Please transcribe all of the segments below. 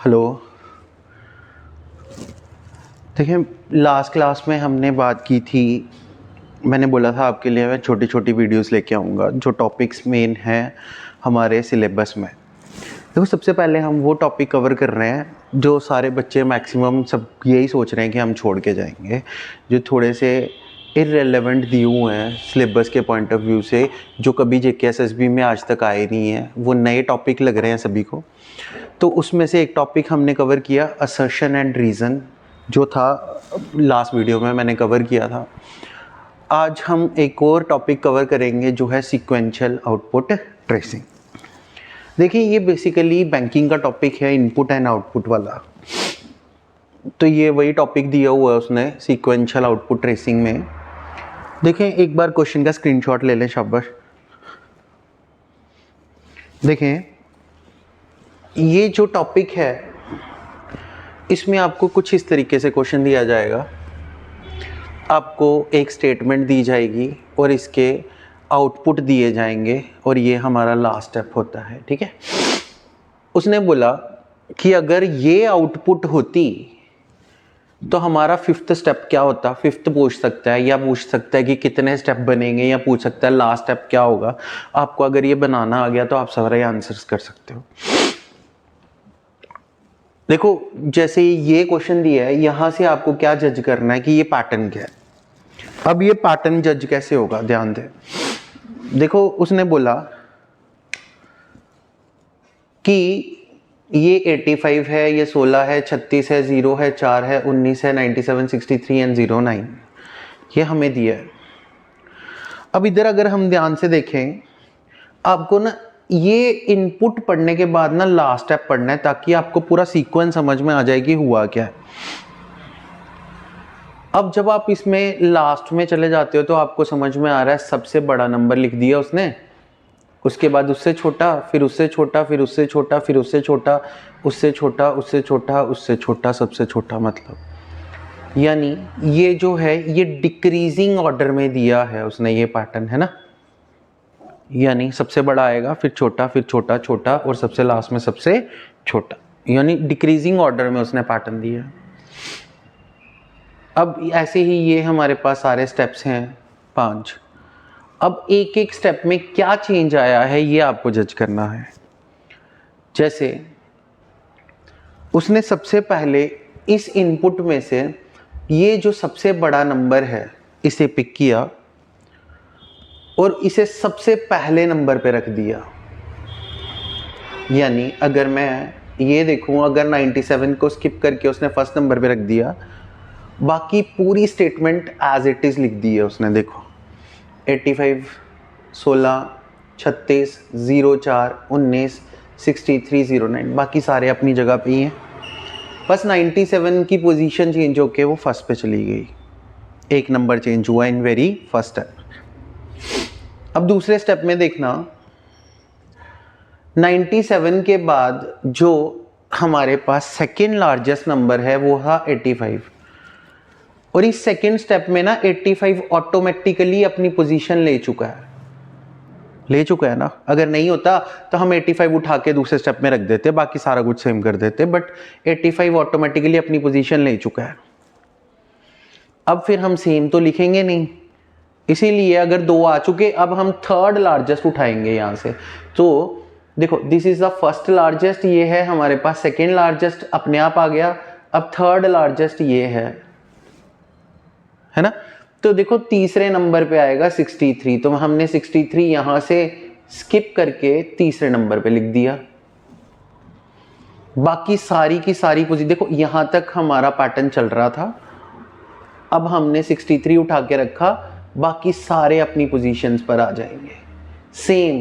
Hello. देखिए, last class में हमने बात की थी। मैंने बोला था आपके लिए मैं छोटी छोटी वीडियोस लेके आऊँगा जो टॉपिक्स मेन हैं हमारे सिलेबस में। देखो, सबसे पहले हम वो टॉपिक कवर कर रहे हैं जो सारे बच्चे मैक्सिमम सब यही सोच रहे हैं कि हम छोड़ के जाएंगे, जो थोड़े से इररेलेवेंट दिए हुए हैं सिलेबस के पॉइंट ऑफ व्यू से, जो कभी जेकेएसएसबी में आज तक आए नहीं हैं। वो नए टॉपिक लग रहे हैं सभी को। तो उसमें से एक टॉपिक हमने कवर किया, असर्शन एंड रीज़न, जो था लास्ट वीडियो में मैंने कवर किया था। आज हम एक और टॉपिक कवर करेंगे जो है सीक्वेंशियल आउटपुट ट्रेसिंग। देखिए, ये बेसिकली बैंकिंग का टॉपिक है, इनपुट एंड आउटपुट वाला। तो ये वही टॉपिक दिया हुआ है उसने सीक्वेंशियल आउटपुट ट्रेसिंग में। देखें, एक बार क्वेश्चन का स्क्रीनशॉट ले लें, शाबाश। देखें, ये जो टॉपिक है इसमें आपको कुछ इस तरीके से क्वेश्चन दिया जाएगा। आपको एक स्टेटमेंट दी जाएगी और इसके आउटपुट दिए जाएंगे और ये हमारा लास्ट स्टेप होता है। ठीक है, उसने बोला कि अगर ये आउटपुट होती तो हमारा फिफ्थ स्टेप क्या होता। फिफ्थ पूछ सकता है या पूछ सकता है कि कितने स्टेप बनेंगे, या पूछ सकता है लास्ट स्टेप क्या होगा। आपको अगर ये बनाना आ गया तो आप सारे आंसर्स कर सकते हो। देखो, जैसे ये क्वेश्चन दिया है, यहां से आपको क्या जज करना है कि ये पैटर्न क्या है। अब ये पैटर्न जज कैसे होगा, ध्यान दें। देखो, उसने बोला कि ये 85 है, ये 16 है, 36 है, 0 है, 4 है, 19 है, 97, 63 एंड 09, ये हमें दिया है। अब इधर अगर हम ध्यान से देखें, आपको ना ये इनपुट पढ़ने के बाद ना लास्ट स्टेप पढ़ना है, ताकि आपको पूरा सीक्वेंस समझ में आ जाए कि हुआ क्या है। अब जब आप इसमें लास्ट में चले जाते हो तो आपको समझ में आ रहा है सबसे बड़ा नंबर लिख दिया उसने, उसके बाद उससे छोटा, फिर उससे छोटा, फिर उससे छोटा, फिर उससे छोटा, उससे छोटा, उससे छोटा, उससे छोटा, सबसे छोटा। मतलब यानी ये जो है ये डिक्रीजिंग ऑर्डर में दिया है उसने, ये पैटर्न है ना। यानी सबसे बड़ा आएगा, फिर छोटा, फिर छोटा, छोटा, और सबसे लास्ट में सबसे छोटा। यानी डिक्रीजिंग ऑर्डर में उसने पैटर्न दिया। अब ऐसे ही ये हमारे पास सारे स्टेप्स हैं 5। अब एक एक स्टेप में क्या चेंज आया है ये आपको जज करना है। जैसे उसने सबसे पहले इस इनपुट में से ये जो सबसे बड़ा नंबर है इसे पिक किया और इसे सबसे पहले नंबर पे रख दिया। यानी अगर मैं ये देखूं, अगर 97 को स्किप करके उसने फर्स्ट नंबर पे रख दिया, बाकी पूरी स्टेटमेंट एज इट इज लिख दी है उसने। देखो, 85, 16, 36, 0, 4, 19, 63, 09, बाकी सारे अपनी जगह पे ही हैं। बस 97 की पोजीशन चेंज होके वो फर्स्ट पे चली गई, एक नंबर चेंज हुआ इन वेरी फर्स्ट स्टेप। अब दूसरे स्टेप में देखना, 97 के बाद जो हमारे पास सेकेंड लार्जेस्ट नंबर है वो था 85, और इस सेकेंड स्टेप में ना 85 ऑटोमेटिकली अपनी पोजीशन ले चुका है ना। अगर नहीं होता तो हम 85 उठा के दूसरे स्टेप में रख देते, बाकी सारा कुछ सेम कर देते, बट 85 ऑटोमेटिकली अपनी पोजीशन ले चुका है। अब फिर हम सेम तो लिखेंगे नहीं, इसीलिए अगर 2 आ चुके, अब हम थर्ड लार्जेस्ट उठाएंगे यहां से। तो देखो, this is the first largest, ये है हमारे पास सेकेंड लार्जेस्ट, अपने आप आ गया। अब थर्ड लार्जेस्ट ये है ना। तो देखो, तीसरे नंबर पे आएगा 63, तो हमने 63 यहां से स्किप करके तीसरे नंबर पे लिख दिया। बाकी सारी की सारी पोजीशन देखो, यहां तक हमारा पैटर्न चल रहा था। अब हमने 63 उठा के रखा, बाकी सारे अपनी पोजीशंस पर आ जाएंगे, सेम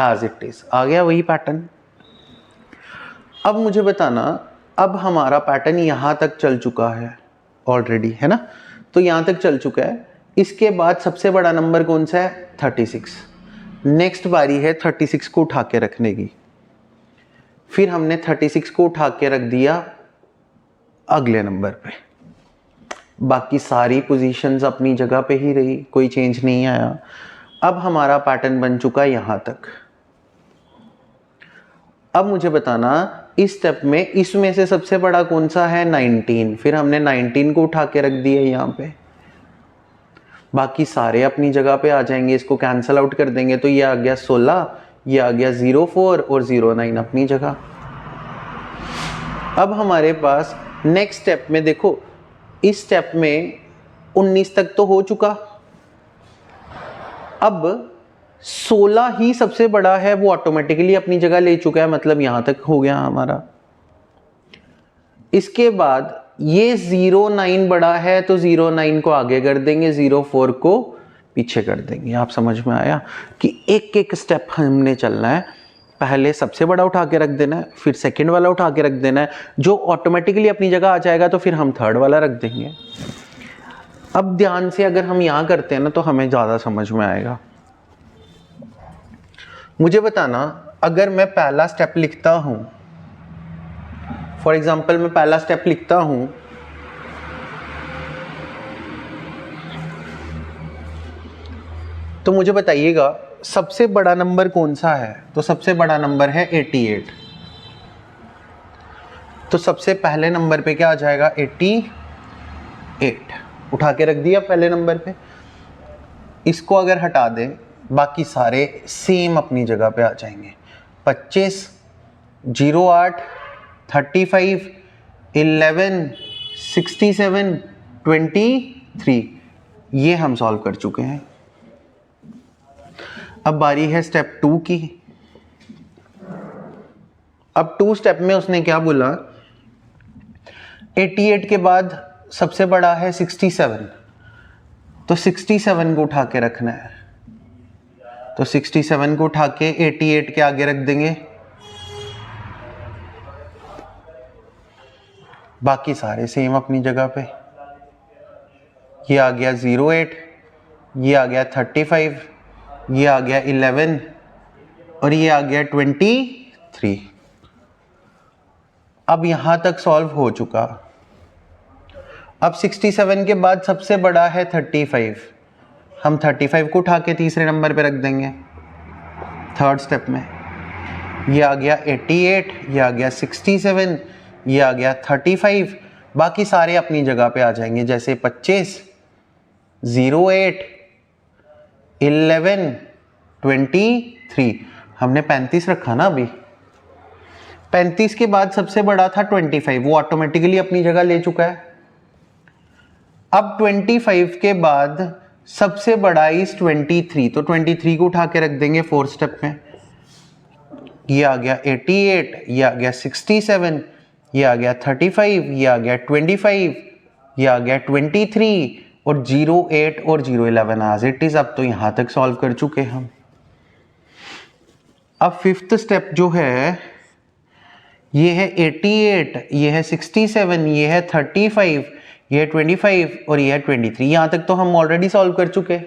एज इट इज, आ गया वही पैटर्न। अब मुझे बताना, अब हमारा पैटर्न यहां तक चल चुका है ऑलरेडी, है ना। तो यहां तक चल चुका है। इसके बाद सबसे बड़ा नंबर कौन सा है, 36। नेक्स्ट बारी है 36 को उठा के रखने की। फिर हमने 36 को उठा के रख दिया अगले नंबर पे, बाकी सारी पोजीशंस अपनी जगह पे ही रही, कोई चेंज नहीं आया। अब हमारा पैटर्न बन चुका है यहां तक। अब मुझे बताना इस स्टेप में इसमें से सबसे बड़ा कौन सा है 19, फिर हमने 19 को उठा के रख दिया यहाँ पे, बाकी सारे अपनी जगह पे आ जाएंगे, इसको कैंसिल आउट कर देंगे तो ये आ गया 16, ये आ गया 04 और 09 अपनी जगह। अब हमारे पास नेक्स्ट स्टेप में देखो, इस स्टेप में 19 तक तो हो चुका, अब 16 ही सबसे बड़ा है, वो ऑटोमेटिकली अपनी जगह ले चुका है, मतलब यहां तक हो गया हमारा। इसके बाद ये 09 बड़ा है तो 09 को आगे कर देंगे, 04 को पीछे कर देंगे। आप समझ में आया कि एक एक स्टेप हमने चलना है, पहले सबसे बड़ा उठा के रख देना है, फिर सेकंड वाला उठा के रख देना है, जो ऑटोमेटिकली अपनी जगह आ जाएगा तो फिर हम थर्ड वाला रख देंगे। अब ध्यान से अगर हम यहाँ करते हैं ना तो हमें ज़्यादा समझ में आएगा। मुझे बताना, अगर मैं पहला स्टेप लिखता हूँ, फॉर एग्जाम्पल मैं पहला स्टेप लिखता हूँ तो मुझे बताइएगा सबसे बड़ा नंबर कौन सा है, तो सबसे बड़ा नंबर है 88। तो सबसे पहले नंबर पे क्या आ जाएगा 88, उठा के रख दिया पहले नंबर पे। इसको अगर हटा दें बाकी सारे सेम अपनी जगह पे आ जाएंगे, 25, 08, 35, 11, 67, 23, ये हम सॉल्व कर चुके हैं। अब बारी है स्टेप 2 की। अब 2 स्टेप में उसने क्या बोला, 88 के बाद सबसे बड़ा है 67, तो 67 को उठा के रखना है, तो 67 को उठा के 88 के आगे रख देंगे, बाकी सारे सेम अपनी जगह पे। ये आ गया 08, ये आ गया 35, ये आ गया 11 और ये आ गया 23। अब यहां तक सॉल्व हो चुका। अब 67 के बाद सबसे बड़ा है 35, हम 35 को उठा के तीसरे नंबर पे रख देंगे थर्ड स्टेप में। ये आ गया 88, ये आ गया 67, ये आ गया 35, बाकी सारे अपनी जगह पे आ जाएंगे, जैसे 25, 08, 11, 23। हमने 35 रखा ना अभी। 35 के बाद सबसे बड़ा था 25, वो ऑटोमेटिकली अपनी जगह ले चुका है। अब 25 के बाद सबसे बड़ा इस 23, तो 23 को उठा के रख देंगे फोर्थ स्टेप में। ये आ गया 88, ये आ गया 67, ये आ गया 35, ये आ गया 25, ये आ गया 23 और 08 और 011 एज इट इज। अब तो यहां तक सॉल्व कर चुके हम। अब फिफ्थ स्टेप जो है ये है 88, ये है 67, ये है 35, ये है 25 और ये है 23। यहां तक तो हम ऑलरेडी सॉल्व कर चुके।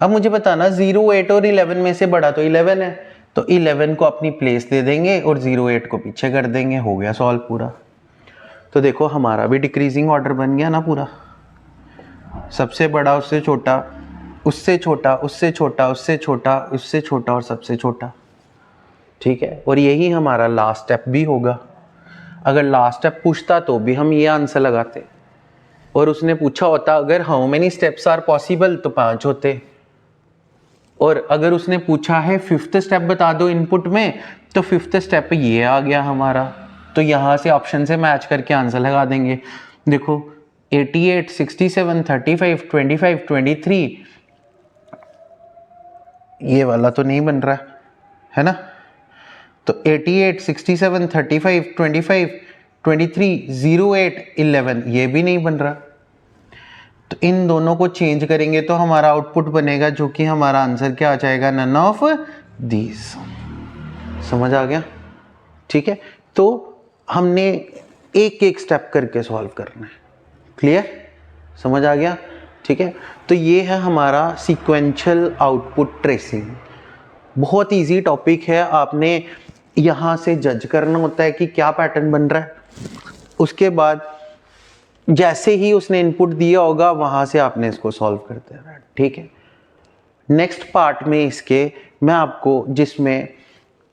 अब मुझे बताना 08 और 11 में से बड़ा तो 11 है, तो 11 को अपनी प्लेस दे देंगे और 08 को पीछे कर देंगे, हो गया सॉल्व पूरा। तो देखो हमारा भी डिक्रीजिंग ऑर्डर बन गया ना पूरा, सबसे बड़ा उससे छोटा, उससे छोटा, उससे छोटा, उससे छोटा, उससे छोटा और सबसे छोटा। ठीक है, और यही हमारा लास्ट स्टेप भी होगा। अगर लास्ट स्टेप पूछता तो भी हम ये आंसर लगाते, और उसने पूछा होता अगर how many steps are possible तो 5 होते, और अगर उसने पूछा है फिफ्थ स्टेप बता दो इनपुट में तो फिफ्थ स्टेप ये आ गया हमारा। तो यहाँ से ऑप्शन से मैच करके आंसर लगा देंगे। देखो 88, 67, 35, 25, 23, ये वाला तो नहीं बन रहा है ना, तो 88, 67, 35, 25, 23, 08, 11 ये भी नहीं बन रहा। तो इन दोनों को चेंज करेंगे तो हमारा आउटपुट बनेगा, जो कि हमारा आंसर क्या आ जाएगा, नन ऑफ दीज। समझ आ गया? ठीक है, तो हमने एक एक स्टेप करके सॉल्व करना है। क्लियर? समझ आ गया? ठीक है, तो ये है हमारा सीक्वेंशियल आउटपुट ट्रेसिंग। बहुत इजी टॉपिक है, आपने यहाँ से जज करना होता है कि क्या पैटर्न बन रहा है, उसके बाद जैसे ही उसने इनपुट दिया होगा वहाँ से आपने इसको सॉल्व कर देना। ठीक है, नेक्स्ट पार्ट में इसके मैं आपको, जिसमें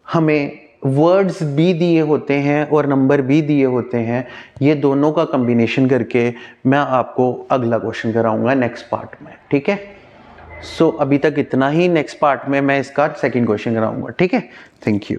हमें वर्ड्स भी दिए होते हैं और नंबर भी दिए होते हैं, ये दोनों का कम्बिनेशन करके मैं आपको अगला क्वेश्चन कराऊंगा नेक्स्ट पार्ट में, ठीक है। सो अभी तक इतना ही, नेक्स्ट पार्ट में मैं इसका सेकंड क्वेश्चन कराऊंगा, ठीक है। Thank you.